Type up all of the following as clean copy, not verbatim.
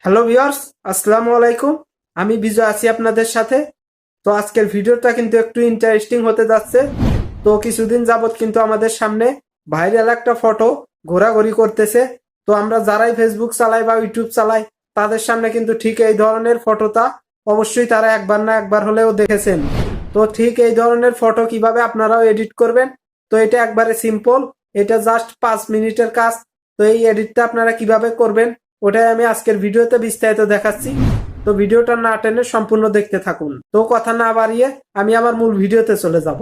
Hello viewers, আসসালামু আলাইকুম। আমি বিজয় আছি আপনাদের সাথে। তো আজকের ভিডিওটা কিন্তু একটু ইন্টারেস্টিং হতে যাচ্ছে। তো কিছুদিন যাবত কিন্তু আমাদের সামনে ভাইরাল একটা ফটো ঘোরাঘুরি করতেছে। তো আমরা যারাই ফেসবুক চালাই বা ইউটিউব চালাই তাদের সামনে কিন্তু ঠিক এই ধরনের ফটোটা অবশ্যই তারা একবার না একবার হলেও দেখেছেন। তো ঠিক এই ধরনের ফটো কিভাবে আপনারাও এডিট করবেন, তো এটা একবারে সিম্পল। এটা জাস্ট 5 মিনিটের কাজ। তো এই এডিটটা আপনারা কিভাবে করবেন ওটাই আমি আজকের ভিডিওতে বিস্তারিত দেখাচ্ছি। তো ভিডিওটা না টেনে সম্পূর্ণ দেখতে থাকুন। তো কথা না বাড়িয়ে আমি আমার মূল ভিডিওতে চলে যাব।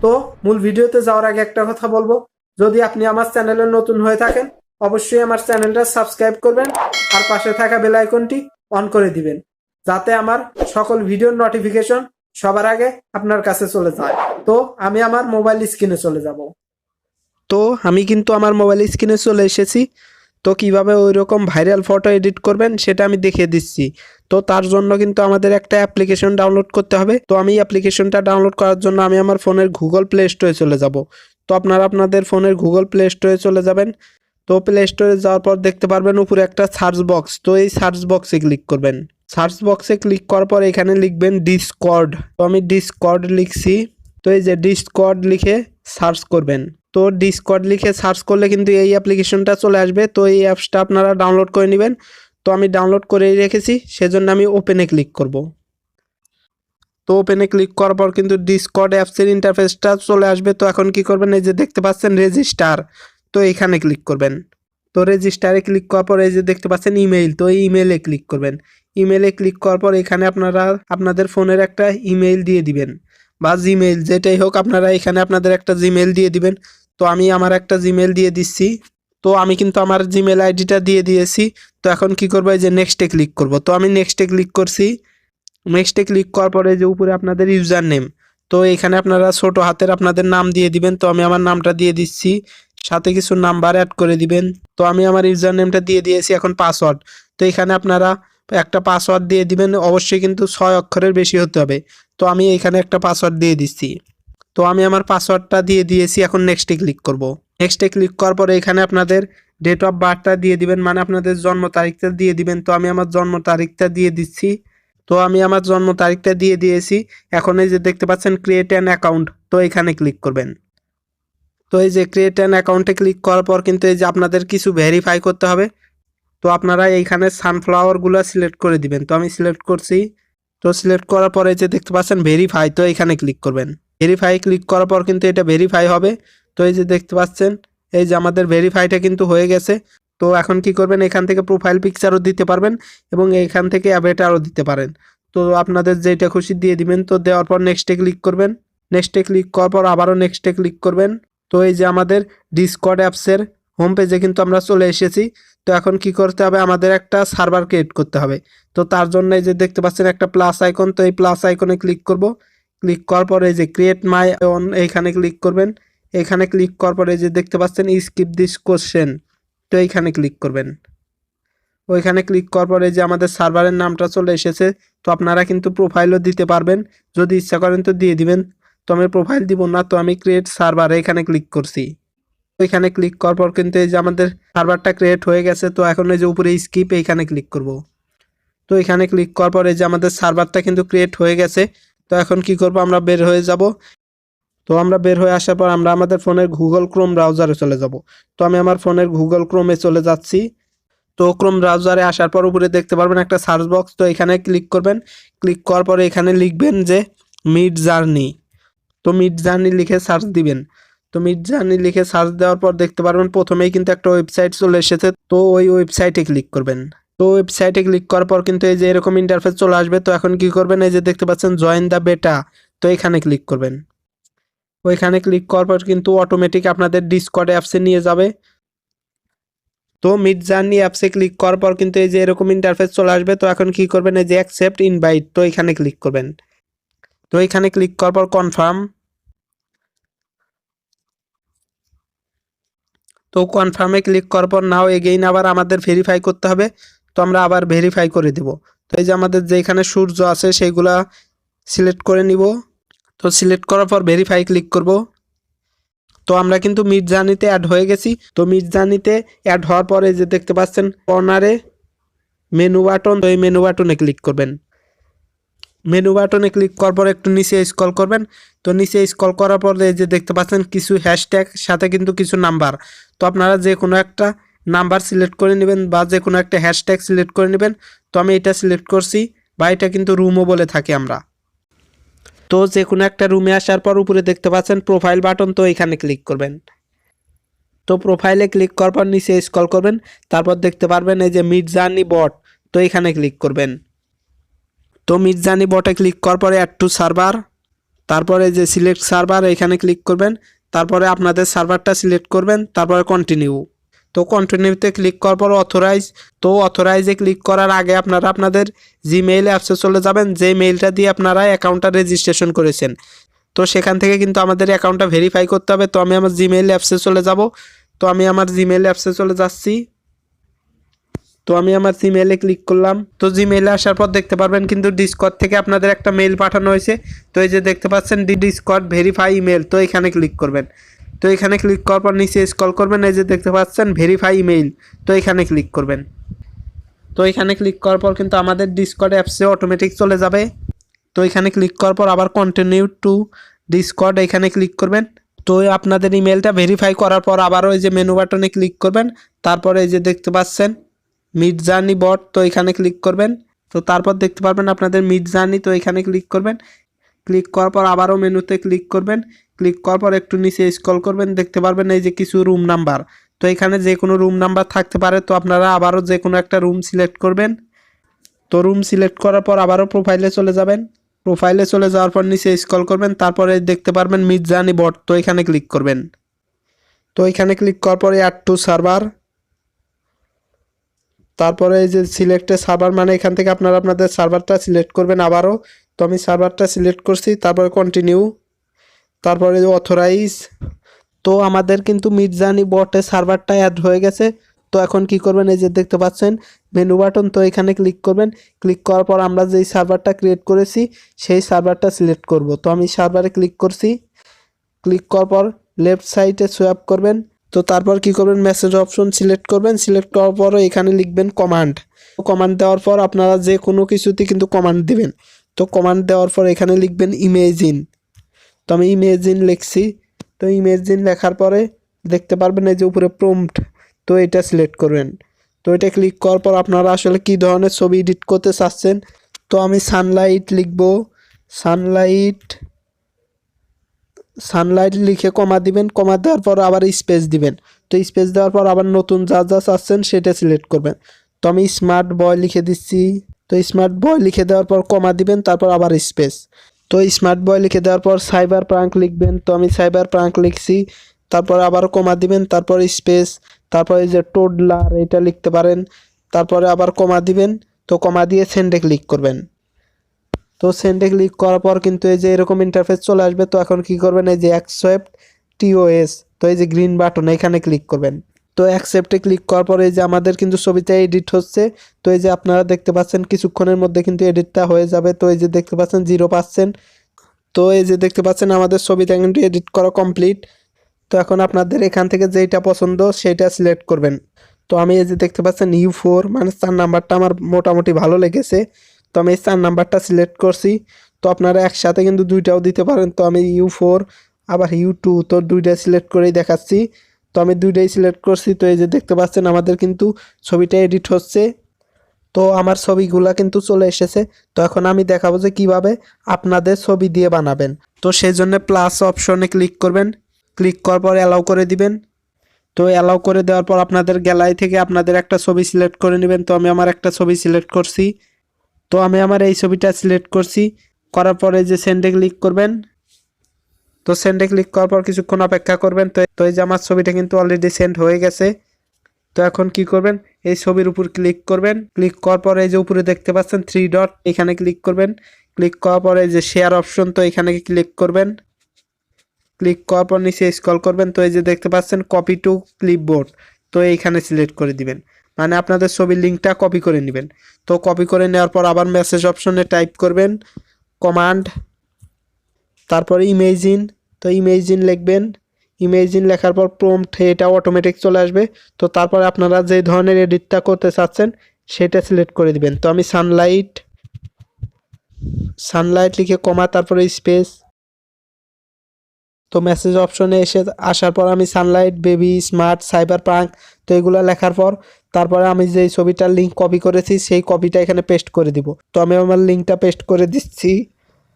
তো মূল ভিডিওতে যাওয়ার আগে একটা কথা বলবো, যদি আপনি আমার চ্যানেলে নতুন হয়ে থাকেন অবশ্যই আমার চ্যানেলটা সাবস্ক্রাইব করবেন আর পাশে থাকা বেল আইকনটি অন করে দিবেন, যাতে আমার সকল ভিডিওর নোটিফিকেশন সবার আগে আপনার কাছে চলে যায়। তো আমি আমার মোবাইল স্ক্রিনে চলে যাব। তো আমি কিন্তু আমার মোবাইল স্ক্রিনে চলে এসেছি। তো কিভাবে ওই রকম ভাইরাল ফটো এডিট করবেন সেটা আমি দেখিয়ে দিচ্ছি। তো তার জন্য কিন্তু আমাদের একটা অ্যাপ্লিকেশন ডাউনলোড করতে হবে। তো আমি অ্যাপ্লিকেশনটা ডাউনলোড করার জন্য আমি আমার ফোনের গুগল প্লে স্টোরে চলে যাব। তো আপনারা আপনাদের ফোনের গুগল প্লে স্টোরে চলে যাবেন। তো প্লে স্টোরে যাওয়ার পর দেখতে পারবেন উপরে একটা সার্চ বক্স। তো এই সার্চ বক্সে ক্লিক করবেন। সার্চ বক্সে ক্লিক করার পর এখানে লিখবেন ডিসকর্ড। তো আমি ডিসকর্ড লিখছি। তো এই যে ডিসকর্ড লিখে সার্চ করবেন। তো ডিসকর্ড লিখে সার্চ করলে কিন্তু এই অ্যাপ্লিকেশনটা চলে আসবে। তো এই অ্যাপসটা আপনারা ডাউনলোড করে নেবেন। তো আমি ডাউনলোড করে রেখেছি, সেজন্য আমি ওপেনে ক্লিক করব। তো ওপেনে ক্লিক করার পর কিন্তু ডিসকর্ড অ্যাপসের ইন্টারফেসটা চলে আসবে। তো এখন কি করবেন, এই যে দেখতে পাচ্ছেন রেজিস্টার, তো এখানে ক্লিক করবেন। তো রেজিস্টারে ক্লিক করার পর এই যে দেখতে পাচ্ছেন ইমেইল, তো এই ইমেইলে ক্লিক করবেন। ইমেইলে ক্লিক করার পর এখানে আপনারা আপনাদের ফোনের একটা ইমেইল দিয়ে দিবেন বা জিমেইল যেটাই হোক, আপনারা এখানে আপনাদের একটা জিমেইল দিয়ে দিবেন। তো আমি আমার একটা জিমেইল দিয়ে দিচ্ছি। তো আমি কিন্তু আমার জিমেইল আইডিটা দিয়ে দিয়েছি। তো এখন কি করবো, এই যে নেক্সটে ক্লিক করব। তো আমি নেক্সটে ক্লিক করছি। নেক্সটে ক্লিক করার পরে যে উপরে আপনাদের ইউজার নেম, তো এখানে আপনারা ছোট হাতের আপনাদের নাম দিয়ে দিবেন। তো আমি আমার নামটা দিয়ে দিচ্ছি, সাথে কিছু নাম্বার অ্যাড করে দিবেন। তো আমি আমার ইউজার নেমটা দিয়ে দিয়েছি। এখন পাসওয়ার্ড, তো এখানে আপনারা একটা পাসওয়ার্ড দিয়ে দিবেন। অবশ্যই কিন্তু 6 অক্ষরের বেশি হতে হবে। তো আমি এখানে একটা পাসওয়ার্ড দিয়ে দিচ্ছি। তো আমি আমার পাসওয়ার্ডটা দিয়ে দিয়েছি। এখন নেক্সটে ক্লিক করব। নেক্সটে ক্লিক করার পরে এখানে আপনাদের ডেট অফ বার্থটা দিয়ে দিবেন, মানে আপনাদের জন্ম তারিখটা দিয়ে দিবেন। তো আমি আমার জন্ম তারিখটা দিয়ে দিচ্ছি। তো আমি আমার জন্ম তারিখটা দিয়ে দিয়েছি। এখন এই যে দেখতে পাচ্ছেন ক্রিয়েট অ্যান অ্যাকাউন্ট, তো এখানে ক্লিক করবেন। তো এই যে ক্রিয়েট অ্যান অ্যাকাউন্টে ক্লিক করার পর কিন্তু এই যে আপনাদের কিছু ভেরিফাই করতে হবে। তো আপনারা এইখানে সানফ্লাওয়ারগুলো সিলেক্ট করে দিবেন। তো আমি সিলেক্ট করছি। তো সিলেক্ট করার পরে যে দেখতে পাচ্ছেন ভেরিফাই, তো এখানে ক্লিক করবেন। ভেরিফাই ক্লিক করার পর কিন্তু এটা ভেরিফাই হবে। তো এই যে দেখতে পাচ্ছেন এই যে আমাদের ভেরিফাইটা কিন্তু হয়ে গেছে। তো এখন কি করবেন, এখান থেকে প্রোফাইল পিকচারও দিতে পারবেন এবং এখান থেকে অ্যাভেটারও দিতে পারেন। তো আপনাদের যেটা খুশি দিয়ে দিবেন। তো দেওয়ার পর নেক্সটে ক্লিক করবেন। নেক্সটে ক্লিক করার পর আবারও নেক্সটে ক্লিক করবেন। তো এই যে আমাদের ডিসকর্ড অ্যাপসের হোম পেজে কিন্তু আমরা চলে এসেছি। তো এখন কি করতে হবে, আমাদের একটা সার্ভার ক্রিয়েট করতে হবে। তো তার জন্য এই যে দেখতে পাচ্ছেন একটা প্লাস আইকন, তো এই প্লাস আইকনে ক্লিক করব। ক্লিক করার পরে এই যে ক্রিয়েট মাই অন এইখানে ক্লিক করবেন। এখানে ক্লিক করার পরে যে দেখতে পাচ্ছেন স্কিপ দিস কোশ্চেন, তো এইখানে ক্লিক করবেন। ওইখানে ক্লিক করার পরে যে আমাদের সার্ভারের নামটা চলে এসেছে। তো আপনারা কিন্তু প্রোফাইলও দিতে পারবেন, যদি ইচ্ছা করেন তো দিয়ে দিবেন। তো আমি প্রোফাইল দিব না, তো আমি ক্রিয়েট সার্ভার এখানে ক্লিক করছি। ওইখানে ক্লিক করার পর কিন্তু এই যে আমাদের সার্ভারটা ক্রিয়েট হয়ে গেছে। তো এখন এই যে উপরে স্কিপ এইখানে ক্লিক করব। তো এখানে ক্লিক করার পরে যে আমাদের সার্ভারটা কিন্তু ক্রিয়েট হয়ে গেছে। তো এখন কি করব, আমরা বের হয়ে যাব। তো আমরা বের হয়ে আসার পর আমরা আমাদের ফোনের গুগল ক্রোম ব্রাউজারে চলে যাব। তো আমি আমার ফোনের গুগল ক্রোমে চলে যাচ্ছি। তো ক্রোম ব্রাউজারে আসার পর উপরে দেখতে পারবেন একটা সার্চ বক্স, তো এখানে ক্লিক করবেন। ক্লিক করার পরে এখানে লিখবেন যে মিডজার্নি। তো মিডজার্নি লিখে সার্চ দিবেন। তো মিডজার্নি লিখে সার্চ দেওয়ার পর দেখতে পারবেন প্রথমেই কিন্তু একটা ওয়েবসাইট চলে এসেছে। তো ওই ওয়েবসাইটে ক্লিক করবেন। তো ওয়েবসাইটে ক্লিক করার পর কিন্তু এই যে এরকম ইন্টারফেস চলে আসবে। তো এখন কি করবেন, এই যে দেখতে পাচ্ছেন জয়েন দ্য বেটা, তো এখানে ক্লিক করবেন। ওইখানে ক্লিক করার পর কিন্তু অটোমেটিক আপনাদের ডিসকর্ড অ্যাপসে নিয়ে যাবে। তো মিডজার্নি অ্যাপসে ক্লিক করার পর কিন্তু এই যে এরকম ইন্টারফেস চলে আসবে। তো এখন কি করবেন, এই যে অ্যাকসেপ্ট ইনভাইট, তো এখানে ক্লিক করবেন। তো এখানে ক্লিক করার পর কনফার্ম। তো কনফার্মে ক্লিক করার পর নাও এগেইন আবার আমাদের ভেরিফাই করতে হবে। তো আমরা আবার ভেরিফাই করে দেব। তো এই যে আমাদের যেখানে সূর্য আছে সেইগুলা সিলেক্ট করে নিব। তো সিলেক্ট করার পর ভেরিফাই ক্লিক করব। তো আমরা কিন্তু মিডজার্নিতে অ্যাড হয়ে গেছি। তো মিডজার্নিতে অ্যাড হওয়ার পরে যে দেখতে পাচ্ছেন কর্নারে মেনু বাটন, তো এই মেনু বাটনে ক্লিক করবেন। মেনু বাটনে ক্লিক করার পর একটু নিচে স্ক্রল করবেন। তো নিচে স্ক্রল করার পর এই যে দেখতে পাচ্ছেন কিছু হ্যাশট্যাগ, সাথে কিন্তু কিছু নাম্বার। তো আপনারা যে কোনো একটা নাম্বার সিলেক্ট করে নেবেন বা যে কোনো একটা হ্যাশট্যাগ সিলেক্ট করে নেবেন। তো আমি এটা সিলেক্ট করছি, বা এটা কিন্তু রুমও বলে থাকি আমরা। তো যে কোনো একটা রুমে আসার পর উপরে দেখতে পাচ্ছেন প্রোফাইল বাটন, তো এখানে ক্লিক করবেন। তো প্রোফাইলে ক্লিক করার পর নিচে স্ক্রল করবেন, তারপর দেখতে পারবেন এই যে মিডজার্নি বট, তো এখানে ক্লিক করবেন। তো মিডজার্নি বটে ক্লিক করার পরে অ্যাড টু সার্ভার, তারপরে যে সিলেক্ট সার্ভার এখানে ক্লিক করবেন, তারপরে আপনাদের সার্ভারটা সিলেক্ট করবেন, তারপরে কন্টিনিউ। তো কন্টিনিউতে ক্লিক করার পর অথরাইজ, তো অথরাইজে ক্লিক করার আগে আপনারা আপনাদের জিমেইল অ্যাপসে চলে যাবেন, যে মেইলটা দিয়ে আপনারা অ্যাকাউন্টটা রেজিস্ট্রেশন করেছেন। তো সেখান থেকে কিন্তু আমাদের অ্যাকাউন্টটা ভেরিফাই করতে হবে। তো আমি আমার জিমেইল অ্যাপসে চলে যাব। তো আমি আমার জিমেইল অ্যাপসে চলে যাচ্ছি। তো আমি আমার জিমেইলে ক্লিক করলাম। তো জিমেইলে আসার পর দেখতে পারবেন কিন্তু ডিসকর্ড থেকে আপনাদের একটা মেইল পাঠানো হয়েছে। তো এই যে দেখতে পাচ্ছেন ডিসকর্ড ভেরিফাই ইমেল, তো এখানে ক্লিক করবেন। তো এখানে ক্লিক করার পর নিচে স্ক্রল করবেন, এই যে দেখতে পাচ্ছেন ভেরিফাই ইমেইল, তো এখানে ক্লিক করবেন। তো এখানে ক্লিক করার পর কিন্তু আমাদের ডিসকর্ড অ্যাপসে অটোমেটিক চলে যাবে। তো এখানে ক্লিক করার পর আবার কন্টিনিউ টু ডিসকর্ড এখানে ক্লিক করবেন। তো আপনাদের ইমেলটা ভেরিফাই করার পর আবারও এই যে মেনু বাটনে ক্লিক করবেন, তারপরে এই যে দেখতে পাচ্ছেন মিডজার্নি বট, তো এখানে ক্লিক করবেন। তো তারপর দেখতে পারবেন আপনাদের মিডজার্নি, তো এখানে ক্লিক করবেন। ক্লিক করার পর আবারও মেনুতে ক্লিক করবেন। ক্লিক করার পর একটু নিচে স্ক্রল করবেন, দেখতে পারবেন এই যে কিছু রুম নাম্বার। তো এখানে যে কোনো রুম নাম্বার থাকতে পারে, তো আপনারা আবারও যে কোনো একটা রুম সিলেক্ট করবেন। তো রুম সিলেক্ট করার পর আবারও প্রোফাইলে চলে যাবেন। প্রোফাইলে চলে যাওয়ার পর নিচে স্ক্রল করবেন, তারপরে দেখতে পারবেন মিডজার্নি বট, তো এখানে ক্লিক করবেন। তো এখানে ক্লিক করার পরে অ্যাড টু সার্ভার, তারপরে এই যে সিলেক্টে সার্ভার, মানে এখান থেকে আপনারা আপনাদের সার্ভারটা সিলেক্ট করবেন আবারও। তো আমি সার্ভারটা সিলেক্ট করছি, তারপরে কন্টিনিউ, তারপরে অথরাইজ। তো আমাদের কিন্তু মিডজার্নি বটে সার্ভারটা অ্যাড হয়ে গেছে। তো এখন কি করবেন, এই যে দেখতে পাচ্ছেন মেনু বাটন, তো এখানে ক্লিক করবেন। ক্লিক করার পর আমরা যেই সার্ভারটা ক্রিয়েট করেছি সেই সার্ভারটা সিলেক্ট করব। তো আমি সার্ভারে ক্লিক করছি। ক্লিক করার পর লেফট সাইডে সোয়াপ করবেন। তো তারপর কি করবেন, মেসেজ অপশন সিলেক্ট করবেন। সিলেক্ট করার পর এখানে লিখবেন কমান্ড। কমান্ড দেওয়ার পর আপনারা যে কোনো কিছুতে কিন্তু কমান্ড দিবেন। তো কমান্ড দেওয়ার পর এখানে লিখবেন ইমেজিন। তো আমি ইমেজিন লিখছি। তো ইমেজিন লেখার পরে দেখতে পারবেন এই যে উপরে প্রম্পট, তো এটা সিলেক্ট করবেন। তো এটা ক্লিক করার পর আপনারা আসলে কী ধরনের ছবি এডিট করতে চাচ্ছেন, তো আমি সানলাইট লিখব। সানলাইট সানলাইট লিখে কমা দিবেন। কমা দেওয়ার পর আবার স্পেস দিবেন। তো স্পেস দেওয়ার পর আবার নতুন যা যা চাচ্ছেন সেটা সিলেক্ট করবেন। তো আমি স্মার্ট বয় লিখে দিচ্ছি। তো স্মার্ট বয় লিখে দেওয়ার পর কমা দিবেন, তারপর আবার স্পেস। তো স্মার্ট বয় লিখে দেওয়ার পর সাইবার প্রাঙ্ক লিখবেন। তো আমি সাইবার প্রাঙ্ক লিখছি, তারপর আবার কমা দিবেন, তারপর স্পেস, তারপর এই যে টোডলার এটা লিখতে পারেন, তারপরে আবার কমা দিবেন। তো কমা দিয়ে সেন্ডে ক্লিক করবেন। তো সেন্ডে ক্লিক করার পর কিন্তু এই যে এরকম ইন্টারফেস চলে আসবে। তো এখন কি করবেন, এই যে অ্যাকসেপ্ট টিওএস, তো এই যে গ্রিন বাটন এখানে ক্লিক করবেন। তো অ্যাকসেপ্টে ক্লিক করার পরে এই যে আমাদের কিন্তু ছবিটা এডিট হচ্ছে। তো এই যে আপনারা দেখতে পাচ্ছেন কিছুক্ষণের মধ্যে কিন্তু এডিটটা হয়ে যাবে। তো এই যে দেখতে পাচ্ছেন 0%। তো এই যে দেখতে পাচ্ছেন আমাদের ছবিটা কিন্তু এডিট করা কমপ্লিট। তো এখন আপনাদের এখান থেকে যেইটা পছন্দ সেটা সিলেক্ট করবেন। তো আমি এই যে দেখতে পাচ্ছেন U4, মানে 4 নাম্বারটা আমার মোটামুটি ভালো লেগেছে। তো আমি এই 4 নাম্বারটা সিলেক্ট করছি। তো আপনারা একসাথে কিন্তু দুইটাও দিতে পারেন। তো আমি U4 আবার U2, তো দুইটা সিলেক্ট করেই দেখাচ্ছি। তো আমি দুইটাই সিলেক্ট করছি। তো এই যে দেখতে পাচ্ছেন আমাদের কিন্তু ছবিটা এডিট হচ্ছে। তো আমার ছবিগুলা কিন্তু চলে এসেছে। তো এখন আমি দেখাবো যে কিভাবে আপনাদের ছবি দিয়ে বানাবেন। তো সেই জন্য প্লাস অপশনে ক্লিক করবেন। ক্লিক করার পর অ্যালাউ করে দিবেন। তো অ্যালাউ করে দেওয়ার পর আপনাদের গ্যালারি থেকে আপনাদের একটা ছবি সিলেক্ট করে নেবেন। তো আমি আমার একটা ছবি সিলেক্ট করছি। তো আমি আমার এই ছবিটা সিলেক্ট করছি। করার পরে যে সেন্ডে ক্লিক করবেন। তো সেন্ডে ক্লিক করার পর কিছুক্ষণ অপেক্ষা করবেন। তো এই যে আমার ছবিটা কিন্তু অলরেডি সেন্ড হয়ে গেছে। তো এখন কি করবেন, এই ছবির উপর ক্লিক করবেন। ক্লিক করার পরে এই যে উপরে দেখতে পাচ্ছেন 3 ডট, এখানে ক্লিক করবেন। ক্লিক করার পরে এই যে শেয়ার অপশন, তো এখানে ক্লিক করবেন। ক্লিক করার পর নিচে স্ক্রল করবেন। তো এই যে দেখতে পাচ্ছেন কপি টু ক্লিপবোর্ড, তো এইখানে সিলেক্ট করে দিবেন, মানে আপনাদের ছবির লিঙ্কটা কপি করে নেবেন। তো কপি করে নেওয়ার পর আবার মেসেজ অপশনে টাইপ করবেন কমান্ড, তারপরে ইমেজিন। তো ইমেজিন লিখবেন। ইমেজিন লেখার পর প্রম্পট, এটা অটোমেটিক চলে আসবে। তো তারপরে আপনারা যে ধরনের এডিটটা করতে চাচ্ছেন সেটা সিলেক্ট করে দিবেন। তো আমি সানলাইট লিখে কমা তারপরে স্পেস, তো মেসেজ অপশনে আসার পর আমি Sunlight baby smart cyber punk, তো এগুলো লেখার পর তারপরে আমি যেই ছবিটার লিঙ্ক কপি করেছি সেই কপিটা এখানে পেস্ট করে দিব। তো আমি আমার লিঙ্কটা পেস্ট করে দিচ্ছি,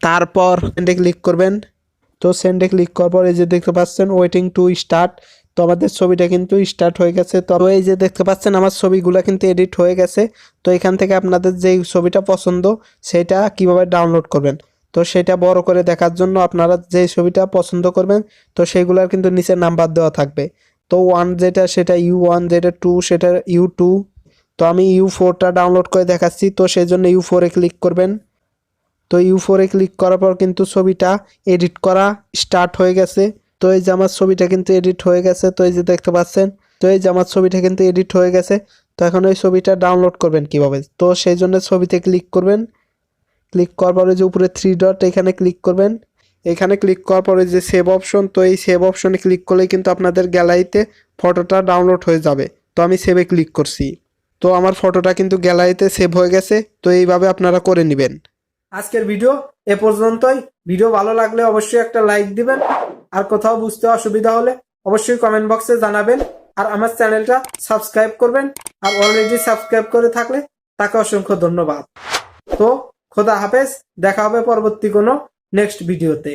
তারপর সেন্ডে ক্লিক করবেন। তো সেন্ডে ক্লিক করার পর এই যে দেখতে পাচ্ছেন ওয়েটিং টু স্টার্ট, তো আমাদের ছবিটা কিন্তু স্টার্ট হয়ে গেছে। তো এই যে দেখতে পাচ্ছেন আমার ছবিগুলো কিন্তু এডিট হয়ে গেছে। তো এখান থেকে আপনাদের যেই ছবিটা পছন্দ সেটা কিভাবে ডাউনলোড করবেন, তো সেটা বড় করে দেখার জন্য আপনারা যেই ছবিটা পছন্দ করবেন তো সেইগুলোর কিন্তু নিচে নাম্বার দেওয়া থাকবে। তো 1 যেটা সেটা U1, যেটা 2 সেটা U2, তো আমি U4টা ডাউনলোড করে দেখাচ্ছি। তো সেই জন্য U4-এ ক্লিক করবেন। তো U4-এ ক্লিক করার পর কিন্তু ছবিটা এডিট করা স্টার্ট হয়ে গেছে। তো এই যে আমার ছবিটা কিন্তু এডিট হয়ে গেছে, তো এই যে দেখতে পাচ্ছেন। তো এই যে আমার ছবিটা কিন্তু এডিট হয়ে গেছে। তো এখন ওই ছবিটা ডাউনলোড করবেন কিভাবে, তো সেই জন্য ছবিতে ক্লিক করবেন। ক্লিক করার পরে যে উপরে 3 ডট এখানে ক্লিক করবেন। এখানে ক্লিক করার পরে যে সেভ অপশন, তো এই সেভ অপশনে ক্লিক করলেই কিন্তু আপনাদের গ্যালারিতে ফটোটা ডাউনলোড হয়ে যাবে। তো আমি সেভে ক্লিক করছি, তো আমার ফটোটা কিন্তু গ্যালারিতে সেভ হয়ে গেছে। তো এইভাবে আপনারা করে নেবেন। আজকের ভিডিও এ পর্যন্তই। ভিডিও ভালো লাগলে অবশ্যই একটা লাইক দিবেন, আর কোথাও বুঝতে অসুবিধা হলে অবশ্যই কমেন্ট বক্সে জানাবেন, আর আমার চ্যানেলটা সাবস্ক্রাইব করবেন। আর অলরেডি সাবস্ক্রাইব করে থাকলে তাকে অসংখ্য ধন্যবাদ। তো খোদা হাফেজ, দেখা হবে পরবর্তী কোনো নেক্সট ভিডিওতে।